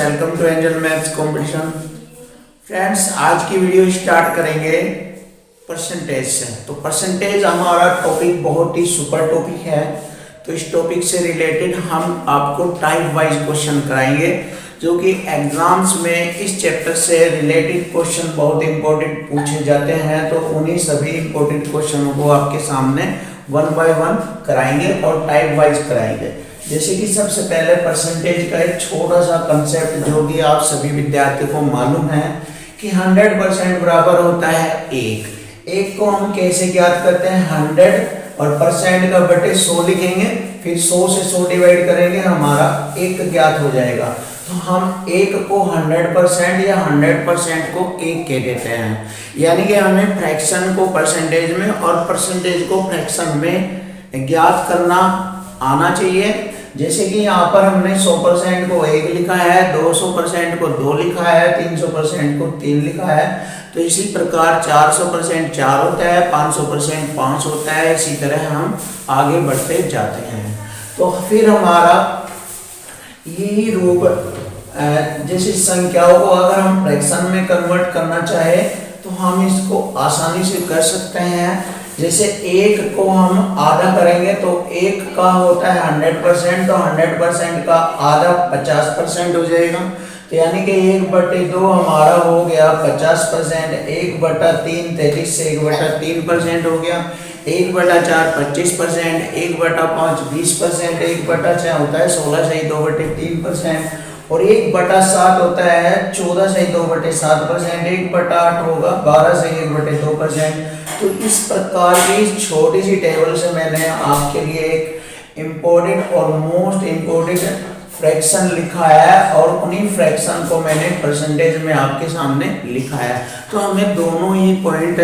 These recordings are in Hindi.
Welcome to Angel maths competition. Friends, आज की वीडियो स्टार्ट करेंगे परसेंटेज से। तो परसेंटेज हमारा टॉपिक बहुत ही सुपर टॉपिक है। तो इस टॉपिक से रिलेटेड हम आपको टाइप वाइज क्वेश्चन कराएंगे, जो कि एग्जाम्स में इस चैप्टर से रिलेटेड क्वेश्चन बहुत इंपॉर्टेंट पूछे जाते हैं। तो उन्हीं सभी इंपॉर्टेंट क्वेश्चनों को आपके सामने वन बाय वन कराएंगे और टाइप वाइज कराएंगे। जैसे कि सबसे पहले परसेंटेज का एक छोटा सा कंसेप्ट, जो कि आप सभी विद्यार्थियों को मालूम है कि 100% बराबर होता है एक को हम कैसे ज्ञात करते हैं, 100 और परसेंट का बटे 100 लिखेंगे, फिर 100 से 100 डिवाइड करेंगे, हमारा एक ज्ञात हो जाएगा। तो हम एक को 100% या 100% को एक कह देते हैं। यानी कि हमें फ्रैक्शन को परसेंटेज में और परसेंटेज को फ्रैक्शन में ज्ञात करना आना चाहिए। जैसे कि यहाँ पर हमने 100% को 1 लिखा है, 200% को 2 लिखा है, 300% को 3 लिखा है। तो इसी प्रकार 400% 4 होता है, 500% 5 होता है। इसी तरह हम आगे बढ़ते जाते हैं। तो फिर हमारा यही रूप, जैसे संख्याओं को अगर हम फ्रैक्शन में कन्वर्ट करना चाहे तो हम इसको आसानी से कर सकते हैं। जैसे एक को हम आधा करेंगे तो एक का होता है 100%, तो 100% का आधा 50% हो जाएगा। तो यानी कि 1/2 हमारा हो गया 50%, 1/3 33 से 1/3% हो गया, 1/4 25%, 1/5 20%, 1/6 होता है 16 से 2/3%, और 1/7 होता है 14 से 2/7%, 1/8 होगा 12 से 1/2%। तो इस प्रकार की छोटी सी टेबल से मैंने आपके लिए एक इम्पोर्टेंट और मोस्ट इम्पोर्टेंट फ्रैक्शन लिखा है, और उन्हीं फ्रैक्शन को मैंने परसेंटेज में आपके सामने लिखा है। तो हमें दोनों ही पॉइंट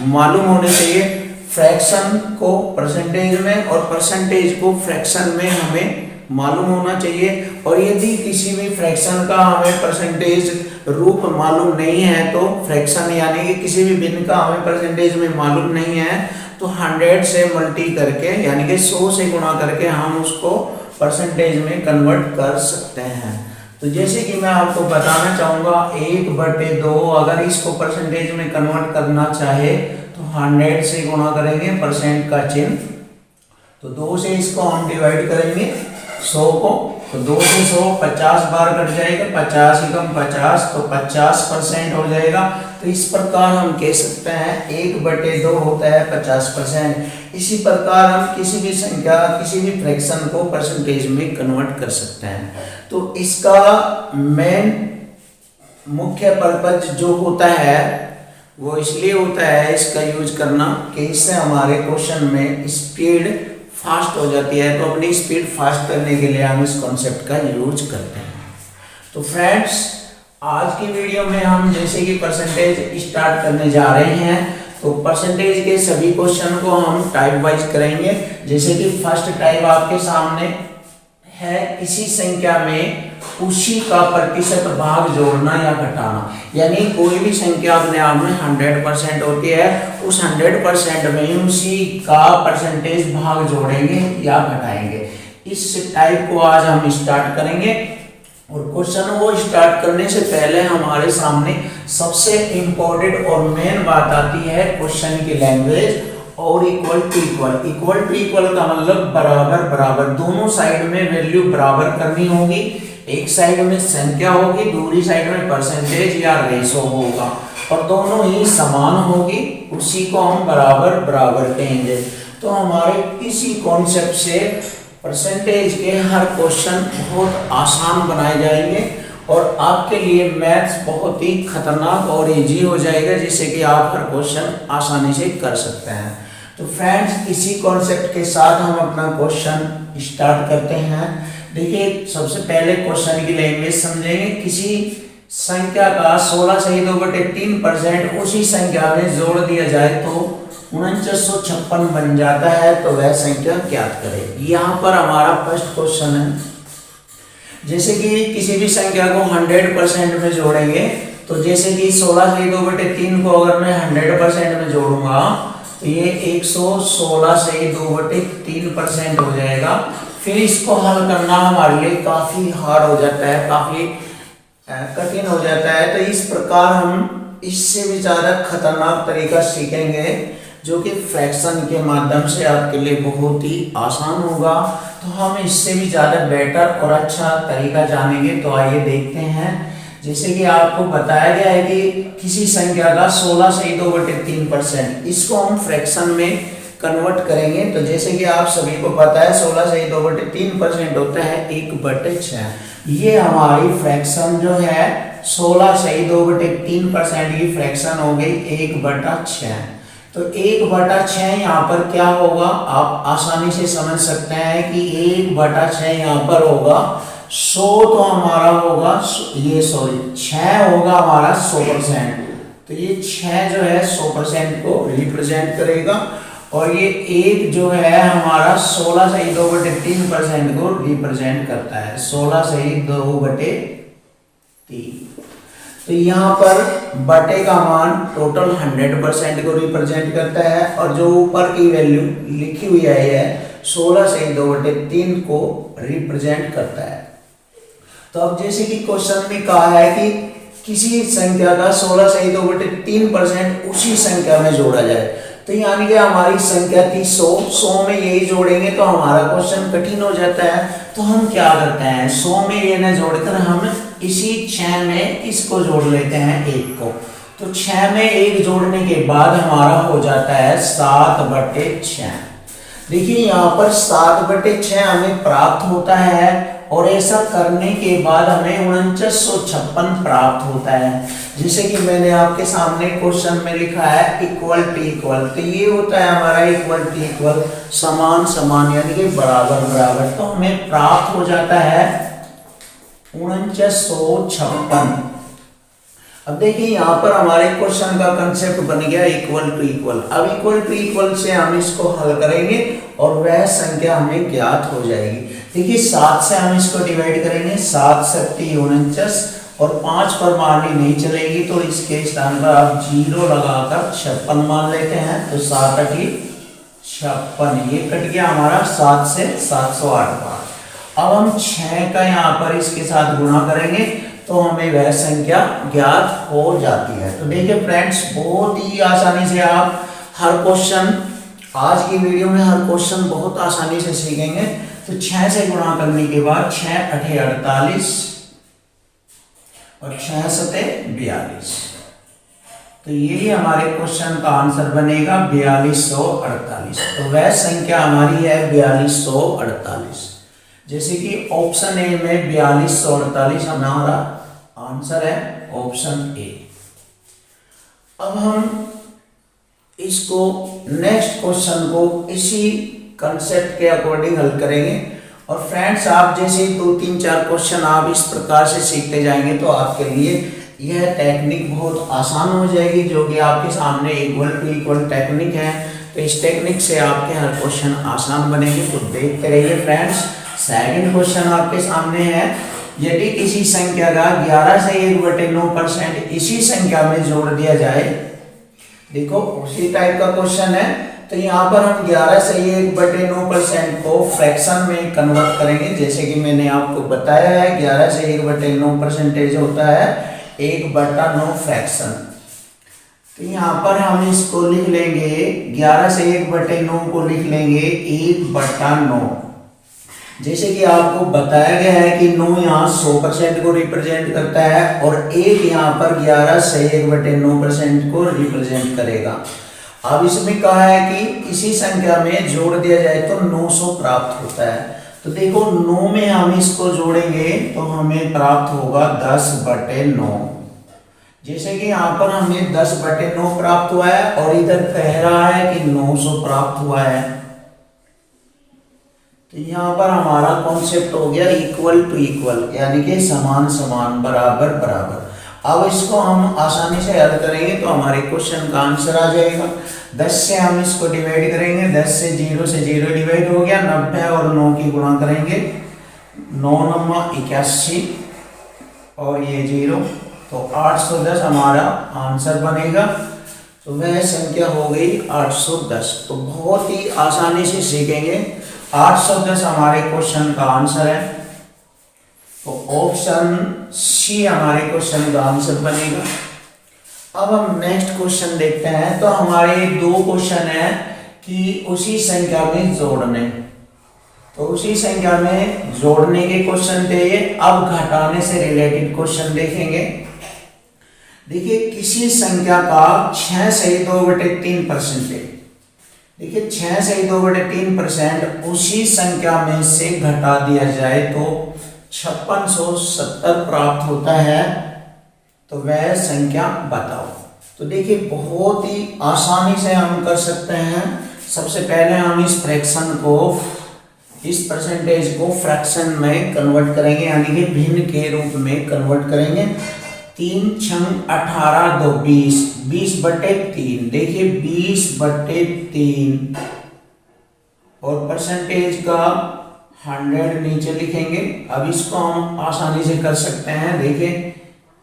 मालूम होने चाहिए, फ्रैक्शन को परसेंटेज में और परसेंटेज को फ्रैक्शन में हमें मालूम होना चाहिए। और यदि किसी भी फ्रैक्शन का हमें परसेंटेज रूप मालूम नहीं है, तो फ्रैक्शन यानी कि किसी भी भिन्न का हमें परसेंटेज में मालूम नहीं है, तो 100 से मल्टी करके यानी कि 100 से गुणा करके हम उसको परसेंटेज में कन्वर्ट कर सकते हैं। तो जैसे कि मैं आपको बताना चाहूँगा 1/2, अगर इसको परसेंटेज में कन्वर्ट करना चाहे तो 100 से गुणा करेंगे, परसेंट का चिन्ह, तो 2 से इसको हम डिवाइड करेंगे 100 को, तो 2 से 100 50 बार कट जाएगा, 50 एकम 50, तो 50% हो जाएगा। तो इस प्रकार हम कह सकते हैं 1/2 होता है 50%। इसी प्रकार हम किसी भी संख्या, किसी भी फ्रैक्शन को परसेंटेज में कन्वर्ट कर सकते हैं। तो इसका मेन मुख्य पर्पज जो होता है वो इसलिए होता है इसका यूज करना कि इससे हमारे क्वेश्चन में स्पीड फास्ट हो जाती है। तो अपनी स्पीड फास्ट करने के लिए हम इस कॉन्सेप्ट का यूज करते हैं। तो फ्रेंड्स, आज की वीडियो में हम जैसे कि परसेंटेज स्टार्ट करने जा रहे हैं, तो परसेंटेज के सभी क्वेश्चन को हम टाइप वाइज करेंगे। जैसे कि फर्स्ट टाइप आपके सामने है, किसी संख्या में उसी का प्रतिशत भाग जोड़ना या घटाना। यानी कोई भी संख्या अपने आप में 100% होती है, उस 100% में उसी का परसेंटेज भाग जोड़ेंगे या घटाएंगे। इस टाइप को आज हम स्टार्ट करेंगे। और क्वेश्चन को स्टार्ट करने से पहले हमारे सामने सबसे इंपॉर्टेंट और मेन बात आती है क्वेश्चन की लैंग्वेज, और इक्वल टू इक्वल का मतलब बराबर बराबर, दोनों साइड में वैल्यू बराबर करनी होगी। एक साइड में संख्या होगी, दूसरी साइड में परसेंटेज या रेशो होगा, और दोनों ही समान होगी, उसी को हम बराबर बराबर कहेंगे। तो हमारे इसी कॉन्सेप्ट से परसेंटेज के हर क्वेश्चन बहुत आसान बनाए जाएंगे, और आपके लिए मैथ्स बहुत ही खतरनाक और इजी हो जाएगा, जिससे कि आप हर क्वेश्चन आसानी से कर सकते हैं। तो फ्रेंड्स, इसी कॉन्सेप्ट के साथ हम अपना क्वेश्चन स्टार्ट करते हैं। देखिए, सबसे पहले क्वेश्चन की लैंग्वेज समझेंगे। किसी संख्या का 16 से 2/3% उसी संख्या में जोड़ दिया जाए तो 4956 बन जाता है, तो वह संख्या ज्ञात करें। यहाँ पर हमारा फर्स्ट क्वेश्चन है। जैसे कि किसी भी संख्या को 100% में जोड़ेंगे, तो जैसे कि 16 से 2/3 को अगर मैं 100% में जोड़ूंगा तो ये 116 से 2/3% हो जाएगा। फिर इसको हल करना हमारे लिए काफ़ी हार्ड हो जाता है, काफ़ी कठिन हो जाता है। तो इस प्रकार हम इससे भी ज़्यादा खतरनाक तरीका सीखेंगे जो कि फ्रैक्शन के माध्यम से आपके लिए बहुत ही आसान होगा। तो हम इससे भी ज़्यादा बेटर और अच्छा तरीका जानेंगे। तो आइए देखते हैं। जैसे कि आपको बताया गया है कि किसी संख्या का 16 से 2/3%, इसको हम फ्रैक्शन में कन्वर्ट करेंगे। तो जैसे कि आप सभी को पता है 16 से 2/3% होता है 1/6। ये हमारी फ्रैक्शन जो है 16 से 2/3% की फ्रैक्शन हो गई 1/6। तो 1/6 यहाँ पर क्या होगा आप आसानी से समझ सकते हैं कि 1/6 यहाँ पर होगा 100। तो हमारा होगा ये 6 होगा हमारा 100%। तो ये 6 जो है 100% को रिप्रेजेंट करेगा और ये 1 जो है हमारा 16 से 2/3% को रिप्रेजेंट करता है। 16 से 2/3। तो यहाँ पर बटे का मान टोटल 100% को रिप्रेजेंट करता है और जो ऊपर की वैल्यू लिखी हुई है 16 से 2/3 को रिप्रेजेंट करता है। तो अब जैसे कि क्वेश्चन में कहा है कि किसी संख्या का 16 से 2/3% उसी संख्या में जोड़ा जाए। तो यानी कि हमारी संख्या थी 100 में यही जोड़ेंगे तो हमारा क्वेश्चन कठिन हो जाता है। तो हम क्या करते हैं 100 में ये न जोड़कर हम इसी 6 में इसको जोड़ लेते हैं 1 को। तो 6 में 1 जोड़ने के बाद हमारा हो जाता है 7/6। देखिए यहाँ पर 7/6 हमें प्राप्त होता है और ऐसा करने के बाद हमें 4956 प्राप्त होता है। जैसे कि मैंने आपके सामने क्वेश्चन में लिखा है इक्वल टू इक्वल। तो ये होता है हमारा इक्वल टू इक्वल समान समान यानी कि बराबर बराबर। तो हमें प्राप्त हो जाता है 4956। अब देखिए यहाँ पर हमारे क्वेश्चन का कंसेप्ट बन गया इक्वल टू इक्वल। अब इक्वल टू इक्वल से हम इसको हल करेंगे और वह संख्या हमें ज्ञात हो जाएगी। देखिए 7 से हम इसको डिवाइड करेंगे 7 सत्ती 49 और 5 पर मारनी नहीं चलेगी तो इसके स्थान पर आप 0 लगाकर 56 मान लेते हैं। तो 7 × 56 ये कट गया हमारा 7 से 708 बार। अब हम 6 का यहाँ पर इसके साथ गुणा करेंगे तो हमें वह संख्या ज्ञात हो जाती है। तो देखिए फ्रेंड्स बहुत ही आसानी से आप हर क्वेश्चन आज की वीडियो में हर क्वेश्चन बहुत आसानी से सीखेंगे। तो 6 से गुणा करने के बाद 6 × 8 = 48 और 6 × 7 = 42। तो यही हमारे क्वेश्चन का आंसर बनेगा 4248। तो वह संख्या हमारी है 4248। जैसे कि ऑप्शन ए में 4248 हमारा आंसर है ऑप्शन ए। अब हम इसको नेक्स्ट क्वेश्चन को इसी कंसेप्ट के अकॉर्डिंग हल करेंगे। और फ्रेंड्स आप जैसे 2 3 4 क्वेश्चन आप इस प्रकार से सीखते जाएंगे तो आपके लिए यह टेक्निक बहुत आसान हो जाएगी जो कि आपके सामने इक्वल टू इक्वल टेक्निक है। तो इस टेक्निक से आपके हर क्वेश्चन आसान बनेंगे। तो देखते रहिए फ्रेंड्स। सेकंड क्वेश्चन आपके सामने है यदि किसी संख्या का 11 से 1/9% इसी संख्या में जोड़ दिया जाए। देखो उसी टाइप का क्वेश्चन है। तो यहाँ पर हम 11 से 1/9% को फ्रैक्शन में कन्वर्ट करेंगे। जैसे कि मैंने आपको बताया है 11 से 1/9% होता है 1/9 फ्रैक्शन। तो यहाँ पर हम इसको लिख लेंगे 11 से 1/9 को लिख लेंगे 1/9। जैसे कि आपको बताया गया है कि 9 यहाँ 100% को रिप्रेजेंट करता है और 1 यहाँ पर 11 से 1/9% को रिप्रेजेंट करेगा। अब इसमें कहा है कि इसी संख्या में जोड़ दिया जाए तो 900 प्राप्त होता है। तो देखो 9 में हम इसको जोड़ेंगे तो हमें प्राप्त होगा 10/9। जैसे कि यहाँ पर हमें 10/9 प्राप्त हुआ है और इधर कह रहा है कि 900 प्राप्त हुआ है। तो यहाँ पर हमारा कॉन्सेप्ट हो गया इक्वल टू इक्वल यानी कि समान समान बराबर बराबर। अब इसको हम आसानी से हल करेंगे तो हमारे क्वेश्चन का आंसर आ जाएगा। 10 से हम इसको डिवाइड करेंगे 10 से 0 डिवाइड हो गया 90 और 9 की गुणा करेंगे 9 × 9 = 81 और ये 0 तो 810 हमारा आंसर बनेगा। तो वह संख्या हो गई 810। तो बहुत ही आसानी से सीखेंगे। 810 हमारे क्वेश्चन का आंसर है। तो ऑप्शन सी हमारे क्वेश्चन का आंसर बनेगा। अब हम नेक्स्ट क्वेश्चन देखते हैं। तो हमारे दो क्वेश्चन है कि उसी संख्या में जोड़ने, तो उसी संख्या में जोड़ने के क्वेश्चन थे ये। अब घटाने से रिलेटेड क्वेश्चन देखेंगे। देखिए किसी संख्या का 6 सही 2/3% है। देखिए 6 सही 2/3% उसी संख्या में से घटा दिया जाए तो 5670 प्राप्त होता है, तो वह संख्या बताओ। तो देखिए बहुत ही आसानी से हम कर सकते हैं। सबसे पहले हम इस फ्रैक्शन को, इस परसेंटेज को फ्रैक्शन में कन्वर्ट करेंगे, यानी कि भिन्न के रूप में कन्वर्ट करेंगे। 3 छंग 18 2 20, 20/3। देखिए 20/3 और परसेंटेज का 100 नीचे लिखेंगे। अब इसको हम आसानी से कर सकते हैं। देखिए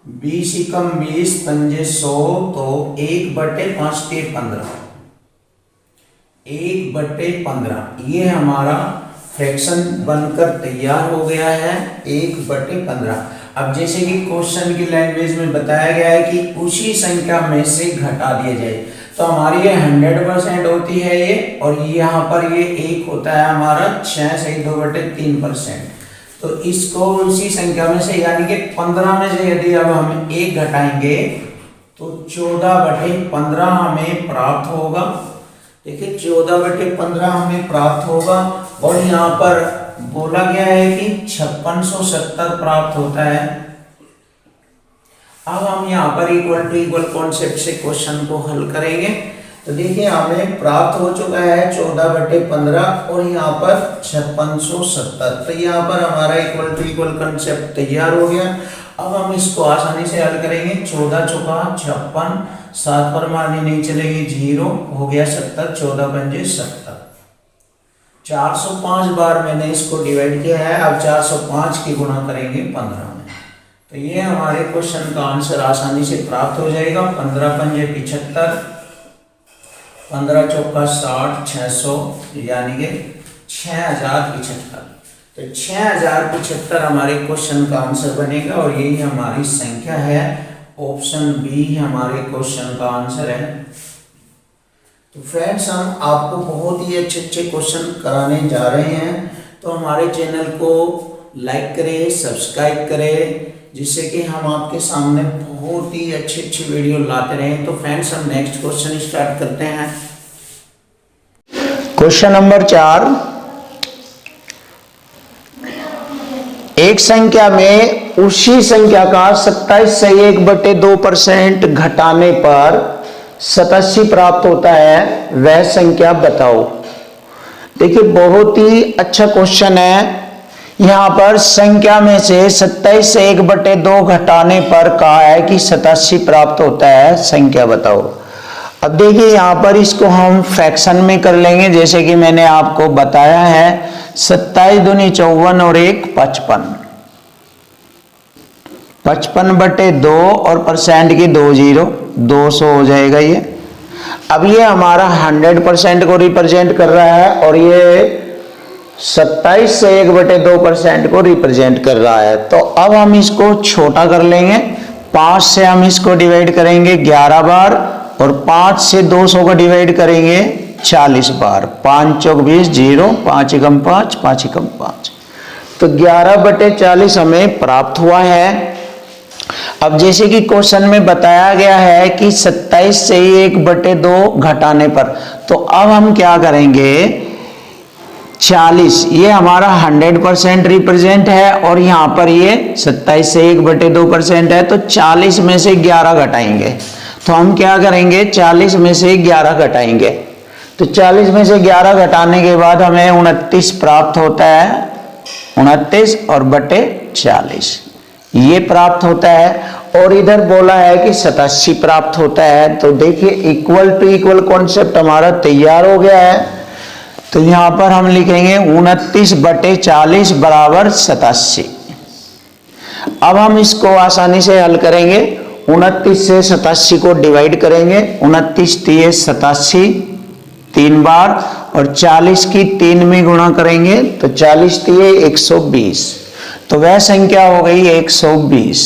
20 एकम 20, 5 100, तो 1/5 15, 1/15 ये हमारा फ्रैक्शन बनकर तैयार हो गया है, 1/15। अब जैसे कि क्वेश्चन की लैंग्वेज में बताया गया है कि उसी संख्या में से घटा दिया जाए, तो हमारी ये 100% होती है ये, और यहाँ पर ये 1 होता है हमारा 6 सही 2/3%। तो इसको उसी संख्या में से, यानी कि 15 में से यदि अब हम 1 घटाएंगे तो 14/15 हमें प्राप्त होगा। देखिए 14/15 हमें प्राप्त होगा, और यहाँ पर बोला गया है कि 5670 प्राप्त होता है। अब हम यहाँ पर इक्वल टू इक्वल कॉन्सेप्ट से क्वेश्चन को हल करेंगे। तो देखिए हमें प्राप्त हो चुका है 14/15 और यहाँ पर 5670। तो यहाँ पर हमारा इक्वल टू इक्वल कॉन्सेप्ट तैयार हो गया। अब हम इसको आसानी से हल करेंगे। 14 चौका 56, 7 पर मारनी नहीं चलेगी, 0 हो गया 70, 14 पंजे 70। 405 बार मैंने इसको डिवाइड किया है। अब 405 की गुणा करेंगे 15 में, तो ये हमारे क्वेश्चन का आंसर आसानी से प्राप्त हो जाएगा। 15 पंजे 75, 15 चौका 60, 600, यानी कि 6075। तो 6075 हमारे क्वेश्चन का आंसर बनेगा, और यही हमारी संख्या है। ऑप्शन बी हमारे क्वेश्चन का आंसर है। तो फ्रेंड्स हम आपको बहुत ही अच्छे अच्छे क्वेश्चन कराने जा रहे हैं, तो हमारे चैनल को लाइक करें, सब्सक्राइब करें, जिससे कि हम आपके सामने बहुत ही अच्छी अच्छी वीडियो लाते रहें। तो फ्रेंड्स हम नेक्स्ट क्वेश्चन स्टार्ट करते हैं। Question number 4। एक संख्या में उसी संख्या का 27 से 1/2% घटाने पर 87 प्राप्त होता है, वह संख्या बताओ। देखिए बहुत ही अच्छा क्वेश्चन है। यहाँ पर संख्या में से 27 से 1/2 घटाने पर कहा है कि 87 प्राप्त होता है, संख्या बताओ। अब देखिए यहाँ पर इसको हम फ्रैक्शन में कर लेंगे, जैसे कि मैंने आपको बताया है। 27 दूनी 54 और 1 55, 55/2 और परसेंट की 2 0, 200 हो जाएगा ये। अब ये हमारा 100% को रिप्रेजेंट कर रहा है, और ये 27 से 1/2% को रिप्रेजेंट कर रहा है। तो अब हम इसको छोटा कर लेंगे। 5 से हम इसको डिवाइड करेंगे 11 बार, और 5 से 200 को डिवाइड करेंगे 40 बार। 5 चौक 20, 0, 5 एकम 5, 5 एकम 5। तो 11/40 हमें प्राप्त हुआ है। अब जैसे कि क्वेश्चन में बताया गया है कि 27 से 1/2 घटाने पर, तो अब हम क्या करेंगे, 40 ये हमारा 100% रिप्रेजेंट है, और यहाँ पर ये 27 से 1/2% है, तो 40 में से 11 घटाएंगे। तो हम क्या करेंगे, 40 में से 11 घटाएंगे। तो 40 में से 11 घटाने के बाद हमें 29 प्राप्त होता है। 29 और बटे 40 ये प्राप्त होता है, और इधर बोला है कि 87 प्राप्त होता है। तो देखिए इक्वल टू इक्वल कॉन्सेप्ट हमारा तैयार हो गया है। तो यहां पर हम लिखेंगे 29/40 बराबर 87। अब हम इसको आसानी से हल करेंगे। 29 से 87 को डिवाइड करेंगे। 29 3 87 3 बार, और 40 की 3 में गुणा करेंगे, तो 40 3 120। तो वह संख्या हो गई 120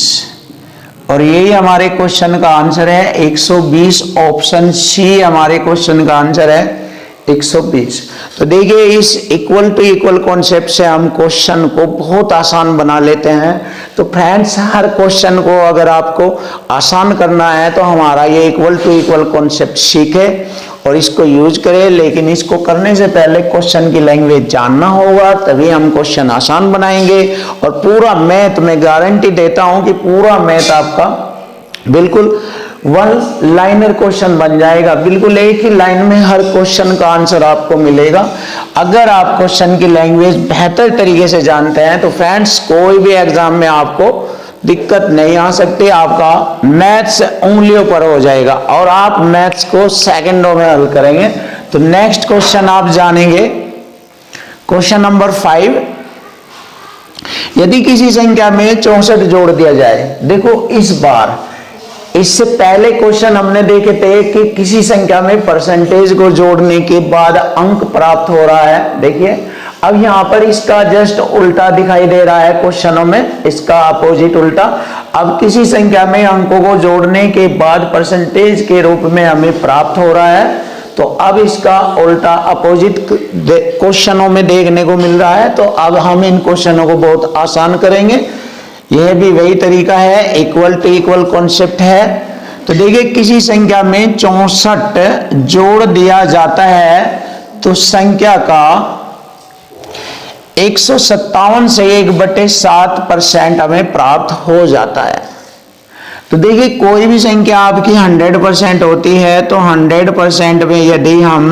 और यही हमारे क्वेश्चन का आंसर है 120। ऑप्शन सी हमारे क्वेश्चन का आंसर है 120। तो देखिए इस इक्वल टू इक्वल कॉन्सेप्ट से हम क्वेश्चन को बहुत आसान बना लेते हैं। तो फ्रेंड्स हर क्वेश्चन को अगर आपको आसान करना है तो हमारा ये इक्वल टू इक्वल कॉन्सेप्ट सीखे और इसको यूज करें। लेकिन इसको करने से पहले क्वेश्चन की लैंग्वेज जानना होगा, तभी हम क्वेश्चन आसान बनाएंगे। और पूरा मैथ मैं गारंटी देता हूं कि पूरा मैथ आपका बिल्कुल वन लाइनर क्वेश्चन बन जाएगा। बिल्कुल एक ही लाइन में हर क्वेश्चन का आंसर आपको मिलेगा। अगर आप क्वेश्चन की लैंग्वेज बेहतर तरीके से जानते हैं तो फ्रेंड्स कोई भी एग्जाम में आपको दिक्कत नहीं आ सकती। आपका मैथ्स उंगलियों पर हो जाएगा और आप मैथ्स को सेकंडों में हल करेंगे। तो नेक्स्ट क्वेश्चन आप जानेंगे, क्वेश्चन नंबर 5। यदि किसी संख्या में 64 जोड़ दिया जाए, देखो इस बार इससे पहले क्वेश्चन हमने देखे थे कि किसी संख्या में परसेंटेज को जोड़ने के बाद अंक प्राप्त हो रहा है। देखिए अब यहां पर इसका जस्ट उल्टा दिखाई दे रहा है क्वेश्चनों में, इसका अपोजिट उल्टा। अब किसी संख्या में अंकों को जोड़ने के बाद परसेंटेज के रूप में हमें प्राप्त हो रहा है, तो अब इसका उल्टा अपोजिट क्वेश्चनों में देखने को मिल रहा है। तो अब हम इन क्वेश्चनों को बहुत आसान करेंगे। यह भी वही तरीका है, इक्वल टू इक्वल कॉन्सेप्ट है। तो देखिए किसी संख्या में 64 जोड़ दिया जाता है तो संख्या का 157 से 1/7% हमें प्राप्त हो जाता है। तो देखिए कोई भी संख्या आपकी 100% होती है तो 100% में यदि हम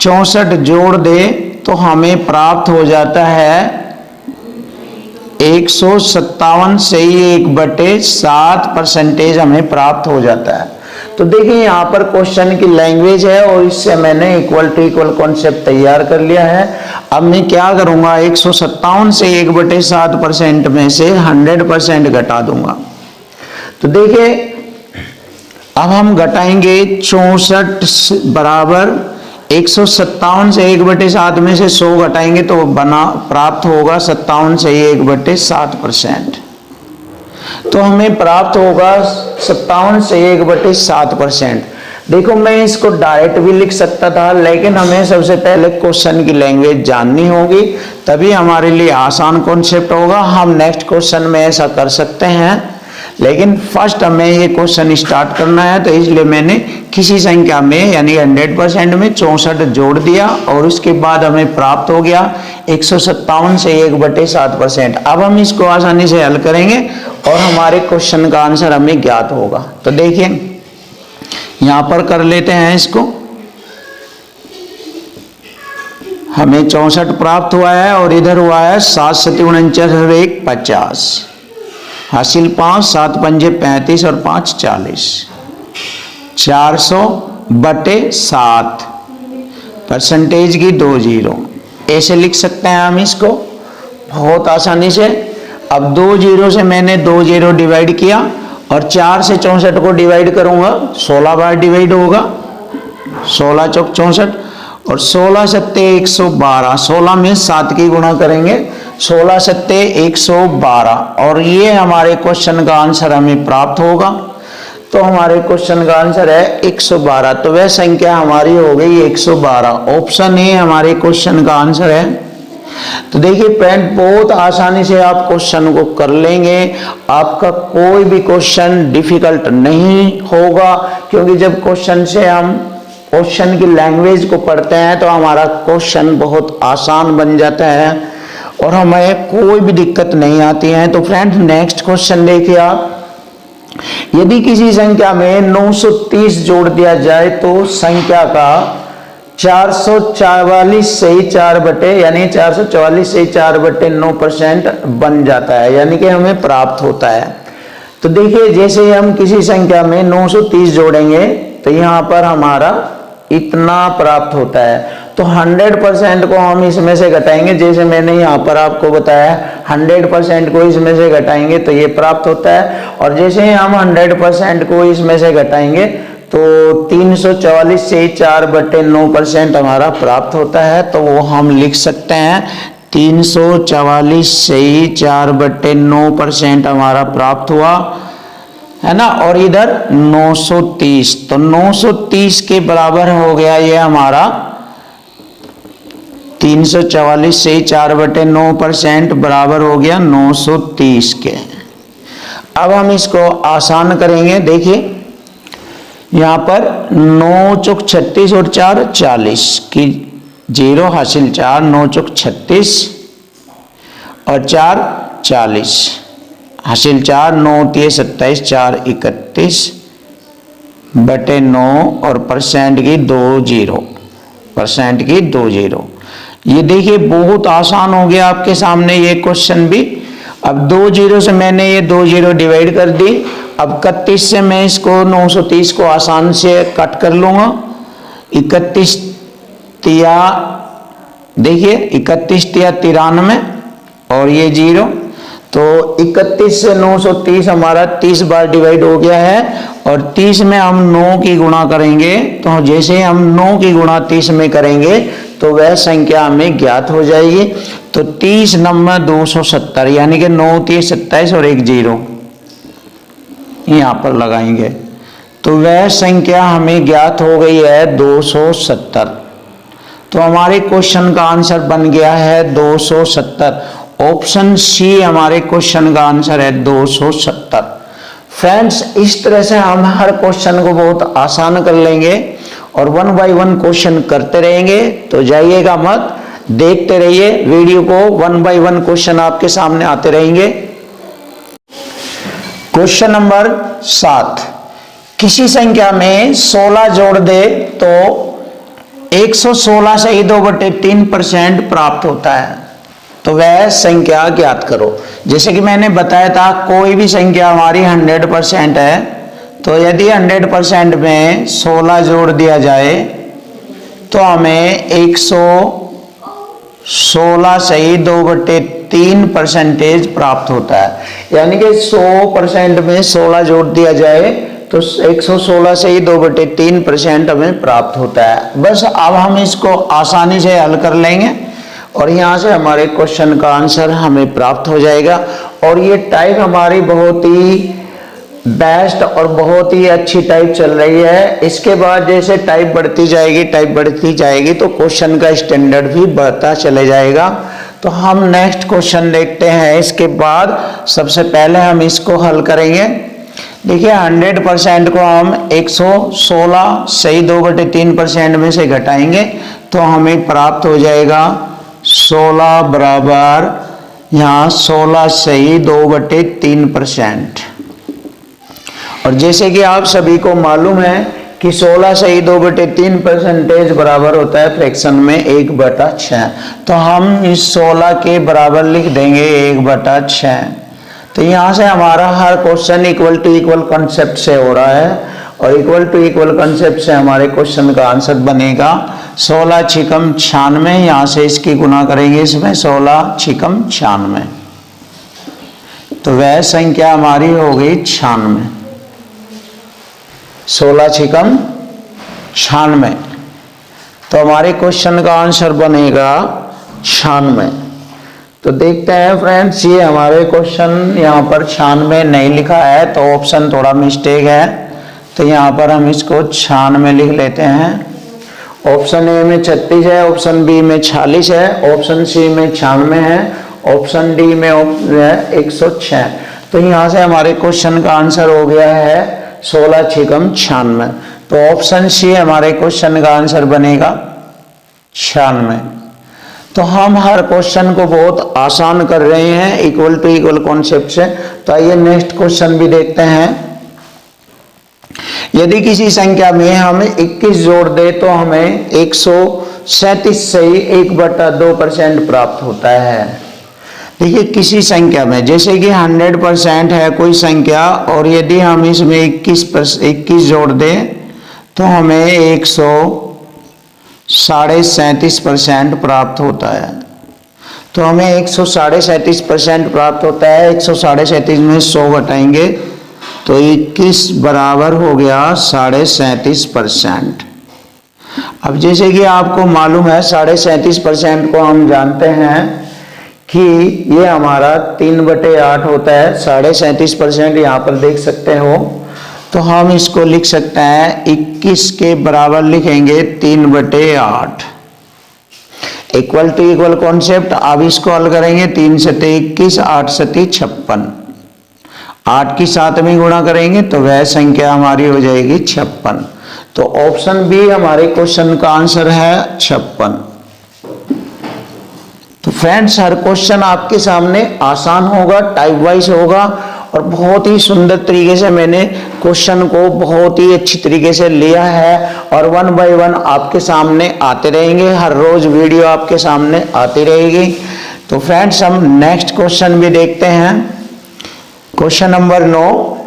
64 जोड़ दें तो हमें प्राप्त हो जाता है 157 से ही 1/7% हमें प्राप्त हो जाता है। तो देखिए यहाँ पर क्वेश्चन की लैंग्वेज है और इससे मैंने इक्वल टू इक्वल कॉन्सेप्ट तैयार कर लिया है। अब मैं क्या करूंगा, 157 से 1/7% में से 100% घटा दूंगा। तो देखिए अब हम घटाएंगे 64 बराबर 157 से 1/7 में से 100 घटाएंगे तो बना प्राप्त होगा 57 से 1/7%। तो हमें प्राप्त होगा 57 से 1/7%। देखो मैं इसको डायरेक्ट भी लिख सकता था, लेकिन हमें सबसे पहले क्वेश्चन की लैंग्वेज जाननी होगी, तभी हमारे लिए आसान कॉन्सेप्ट होगा। हम नेक्स्ट क्वेश्चन में ऐसा कर सकते हैं, लेकिन फर्स्ट हमें ये क्वेश्चन स्टार्ट करना है। तो इसलिए मैंने किसी संख्या में यानी 100% में 64 जोड़ दिया और उसके बाद हमें प्राप्त हो गया 157 से 1/7%। अब हम इसको आसानी से हल करेंगे और हमारे क्वेश्चन का आंसर हमें ज्ञात होगा। तो देखिए यहां पर कर लेते हैं इसको। हमें 64 प्राप्त हुआ है और इधर हुआ है 7 7 49 और 1 50, हासिल 5 7 5 35 और 5 40, 400/7 परसेंटेज की 2 जीरो। ऐसे लिख सकते हैं हम इसको बहुत आसानी से। अब 2 जीरो से मैंने 2 जीरो डिवाइड किया और 4 से 64 को डिवाइड करूंगा, 16 बार डिवाइड होगा, 16 चौक 64 और 16 सत्ते 112, 16 में 7 की गुणा करेंगे, 16 सत्ते 112 और ये हमारे क्वेश्चन का आंसर हमें प्राप्त होगा। तो हमारे क्वेश्चन का आंसर है 112। तो वह संख्या हमारी हो गई 112। ऑप्शन ए हमारे क्वेश्चन का आंसर है। तो देखिए फ्रेंड बहुत आसानी से आप क्वेश्चन को कर लेंगे, आपका कोई भी क्वेश्चन डिफिकल्ट नहीं होगा, क्योंकि जब क्वेश्चन से हम क्वेश्चन की लैंग्वेज को पढ़ते हैं तो हमारा क्वेश्चन बहुत आसान बन जाता है और हमें कोई भी दिक्कत नहीं आती है। तो फ्रेंड नेक्स्ट क्वेश्चन देखिए आप, यदि किसी संख्या में 930 जोड़ दिया जाए तो संख्या का 444 से ही 4/9% बन जाता है, यानी कि हमें प्राप्त होता है। तो देखिए जैसे हम किसी संख्या में 930 जोड़ेंगे तो यहां पर हमारा इतना प्राप्त होता है। तो 100% को हम इसमें से घटाएंगे, जैसे मैंने यहाँ पर आपको बताया 100% को इसमें से घटाएंगे तो ये प्राप्त होता है। और जैसे ही हम 100% को इसमें से घटाएंगे तो 344 से 4/9% हमारा प्राप्त होता है। तो वो हम लिख सकते हैं 344 से ही 4/9% हमारा प्राप्त हुआ है ना। और इधर 930, तो 930 के बराबर हो गया ये हमारा 344 से 4/9% बराबर हो गया 930 के। अब हम इसको आसान करेंगे। देखिए यहाँ पर 9 चौक 36 और 4 40 की 0 हासिल 4, 9 चौक 36 और 4 40 हासिल 4, 9 3 27, 4 31/9 और परसेंट की 2 जीरो। ये देखिए बहुत आसान हो गया आपके सामने ये क्वेश्चन भी। अब 2 जीरो से मैंने ये 2 जीरो डिवाइड कर दी। अब 31 से मैं इसको 930 को आसान से कट कर लूंगा। 31 तिया, देखिए 31 तिया 93 और ये 0, तो 31 से 930 हमारा 30 बार डिवाइड हो गया है। और 30 में हम 9 की गुणा करेंगे, तो जैसे हम 9 की गुणा 30 में करेंगे तो वह संख्या हमें ज्ञात हो जाएगी। तो 30 9 270, यानी कि 9 3 27 और 1 0 यहाँ पर लगाएंगे, तो वह संख्या हमें ज्ञात हो गई है 270। तो हमारे क्वेश्चन का आंसर बन गया है 270। ऑप्शन सी हमारे क्वेश्चन का आंसर है 270। फ्रेंड्स, इस तरह से हम हर क्वेश्चन को बहुत आसान कर लेंगे और 1 बाय 1 क्वेश्चन करते रहेंगे। तो जाइएगा मत, देखते रहिए वीडियो को, 1 बाय 1 क्वेश्चन आपके सामने आते रहेंगे। क्वेश्चन नंबर 7, किसी संख्या में 16 जोड़ दे तो 116 से ही 2/3% प्राप्त होता है, तो वह संख्या ज्ञात करो। जैसे कि मैंने बताया था, कोई भी संख्या हमारी 100% है, तो यदि 100% में 16 जोड़ दिया जाए तो हमें 116 से ही 2/3% प्राप्त होता है। यानी कि 100% में 16 जोड़ दिया जाए तो 116 से ही 2/3% हमें प्राप्त होता है। बस अब हम इसको आसानी से हल कर लेंगे और यहाँ से हमारे क्वेश्चन का आंसर हमें प्राप्त हो जाएगा। और ये टाइप हमारी बहुत ही बेस्ट और बहुत ही अच्छी टाइप चल रही है। इसके बाद जैसे टाइप बढ़ती जाएगी तो क्वेश्चन का स्टैंडर्ड भी बढ़ता चले जाएगा। तो हम नेक्स्ट क्वेश्चन देखते हैं। इसके बाद सबसे पहले हम इसको हल करेंगे। देखिए 100% को हम 116 से ही 2/3% में से घटाएंगे तो हमें प्राप्त हो जाएगा 16 बराबर, यहाँ 16 से ही 2/3%। और जैसे कि आप सभी को मालूम है कि 16 से ही 2/3% बराबर होता है फ्रैक्शन में 1/6। तो हम इस 16 के बराबर लिख देंगे 1/6। तो यहाँ से हमारा हर question equal to equal concept से हो रहा है और इक्वल टू इक्वल कॉन्सेप्ट से हमारे क्वेश्चन का आंसर बनेगा 16 छिकम 96। यहाँ से इसकी गुना करेंगे इसमें 16 छिकम 96, तो वह संख्या हमारी हो गई 96। 16 छिकम 96, तो हमारे क्वेश्चन का आंसर बनेगा 96। तो देखते हैं फ्रेंड्स, ये हमारे क्वेश्चन यहाँ पर 96 नहीं लिखा है तो ऑप्शन थोड़ा मिस्टेक है, तो यहाँ पर हम इसको 96 लिख लेते हैं। ऑप्शन ए में 36 है, ऑप्शन बी में 46 है, ऑप्शन सी में 96 है, ऑप्शन डी में 106। तो यहाँ से हमारे क्वेश्चन का आंसर हो गया है 16 छिकम 96। तो ऑप्शन सी हमारे क्वेश्चन का आंसर बनेगा 96। तो हम हर क्वेश्चन को बहुत आसान कर रहे हैं इक्वल टू इक्वल कॉन्सेप्ट से। तो आइए नेक्स्ट क्वेश्चन भी देखते हैं। यदि किसी संख्या में हम 21 जोड़ दे तो हमें 137 से ही 1/2% प्राप्त होता है। देखिए किसी संख्या में, जैसे कि 100% है कोई संख्या और यदि हम इसमें 21 जोड़ दें तो हमें 137.5% प्राप्त होता है। तो हमें 137.5% प्राप्त होता है। 137.5 में 100 घटाएंगे तो 21 बराबर हो गया 37.5%। अब जैसे कि आपको मालूम है 37.5% को हम जानते हैं कि ये हमारा 3/8 होता है, 37.5% यहाँ पर देख सकते हो। तो हम इसको लिख सकते हैं 21 के बराबर लिखेंगे 3/8। Equal to equal concept. अब इसको हल करेंगे, 3 सते 21, 8 सती 56, 8 की 7 में गुणा करेंगे तो वह संख्या हमारी हो जाएगी 56। तो ऑप्शन बी हमारे क्वेश्चन का आंसर है 56। तो फ्रेंड्स, हर क्वेश्चन आपके सामने आसान होगा, टाइप वाइज होगा और बहुत ही सुंदर तरीके से मैंने क्वेश्चन को बहुत ही अच्छी तरीके से लिया है और 1 बाय 1 आपके सामने आते रहेंगे। हर रोज वीडियो आपके सामने आती रहेगी। तो फ्रेंड्स, हम नेक्स्ट क्वेश्चन भी देखते हैं। क्वेश्चन नंबर 9,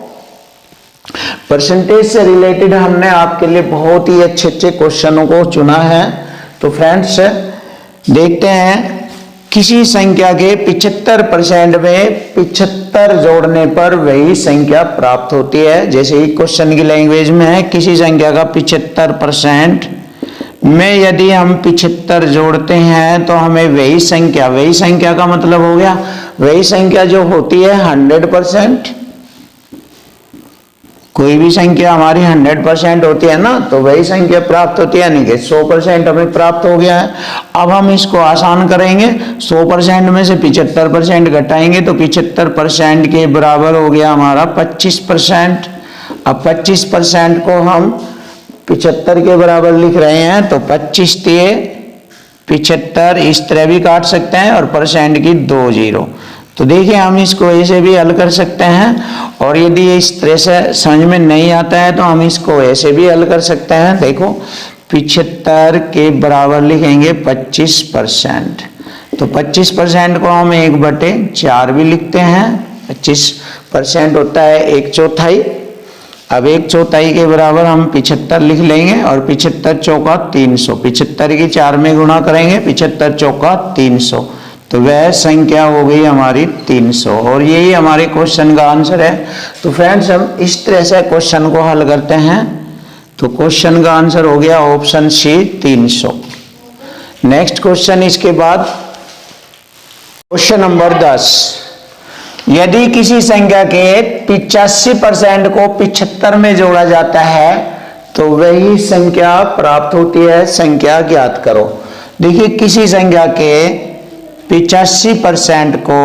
परसेंटेज से रिलेटेड हमने आपके लिए बहुत ही अच्छे अच्छे क्वेश्चनों को चुना है। तो फ्रेंड्स, देखते हैं, किसी संख्या के 75% में 75 जोड़ने पर वही संख्या प्राप्त होती है। जैसे ही क्वेश्चन की लैंग्वेज में है, किसी संख्या का 75% में यदि हम 75 जोड़ते हैं तो हमें वही संख्या का मतलब हो गया वही संख्या जो होती है 100%। कोई भी संख्या हमारी 100% होती है ना, तो वही संख्या प्राप्त होती है, यानी कि 100% हमें प्राप्त हो गया है। अब हम इसको आसान करेंगे, 100% में से 75% घटाएंगे तो 75% के बराबर हो गया हमारा 25%। अब 25% को हम 75 के बराबर लिख रहे हैं तो 25 दिए 75, इस तरह भी काट सकते हैं और परसेंट की 2 जीरो। तो देखिए, हम इसको ऐसे भी हल कर सकते हैं और यदि इस तरह से समझ में नहीं आता है तो हम इसको ऐसे भी हल कर सकते हैं। देखो, 75 के बराबर लिखेंगे 25%। तो 25% को हम 1/4 भी लिखते हैं। 25% होता है 1/4। अब 1/4 के बराबर हम 75 लिख लेंगे और 75 चौका 300, 75 की 4 में गुणा करेंगे, 75 चौका 300, तो वह संख्या हो गई हमारी 300 और यही हमारे क्वेश्चन का आंसर है। तो फ्रेंड्स, हम इस तरह से क्वेश्चन को हल करते हैं। तो क्वेश्चन का आंसर हो गया ऑप्शन सी 300। नेक्स्ट क्वेश्चन इसके बाद क्वेश्चन नंबर 10, यदि किसी संख्या के 85% को 75 में जोड़ा जाता है तो वही संख्या प्राप्त होती है, संख्या ज्ञात करो। देखिए, किसी संख्या के 85% को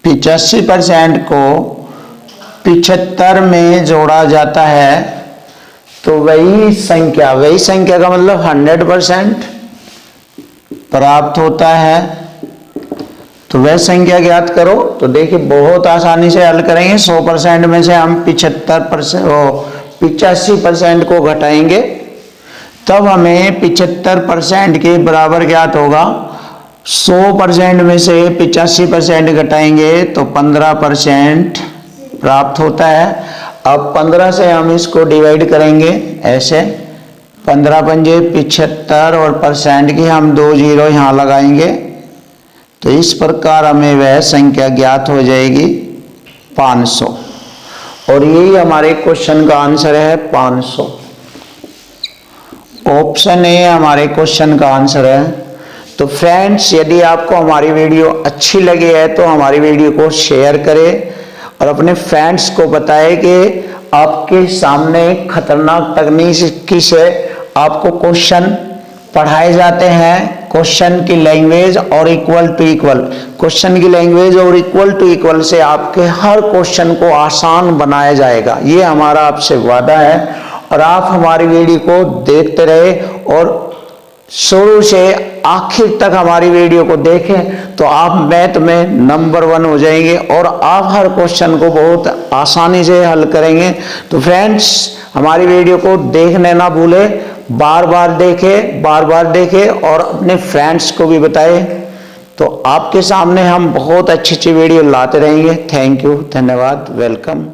75 में जोड़ा जाता है तो वही संख्या का मतलब 100% प्राप्त होता है। तो वह संख्या ज्ञात करो। तो देखिए, बहुत आसानी से हल करेंगे। 100% में से हम 85% को घटाएंगे तब हमें 75% के बराबर ज्ञात होगा। 100% में से 85% घटाएंगे तो 15% प्राप्त होता है। अब 15 से हम इसको डिवाइड करेंगे ऐसे, 15 पंजे 75 और परसेंट की हम 2 जीरो यहाँ लगाएंगे तो इस प्रकार हमें वह संख्या ज्ञात हो जाएगी 500 और यही हमारे क्वेश्चन का आंसर है 500। ऑप्शन ए हमारे क्वेश्चन का आंसर है। तो फ्रेंड्स, यदि आपको हमारी वीडियो अच्छी लगी है तो हमारी वीडियो को शेयर करें और अपने फ्रेंड्स को बताएं कि आपके सामने खतरनाक तकनीक से आपको क्वेश्चन पढ़ाए जाते हैं। क्वेश्चन की लैंग्वेज और इक्वल टू इक्वल, क्वेश्चन की लैंग्वेज और इक्वल टू इक्वल से आपके हर क्वेश्चन को आसान बनाया जाएगा, ये हमारा आपसे वादा है। और आप हमारी वीडियो को देखते रहे और शुरू से आखिर तक हमारी वीडियो को देखें तो आप मैथ में नंबर 1 हो जाएंगे और आप हर क्वेश्चन को बहुत आसानी से हल करेंगे। तो फ्रेंड्स, हमारी वीडियो को देखने ना भूले, बार बार देखें और अपने फ्रेंड्स को भी बताएं। तो आपके सामने हम बहुत अच्छी वीडियो लाते रहेंगे। थैंक यू, धन्यवाद, वेलकम।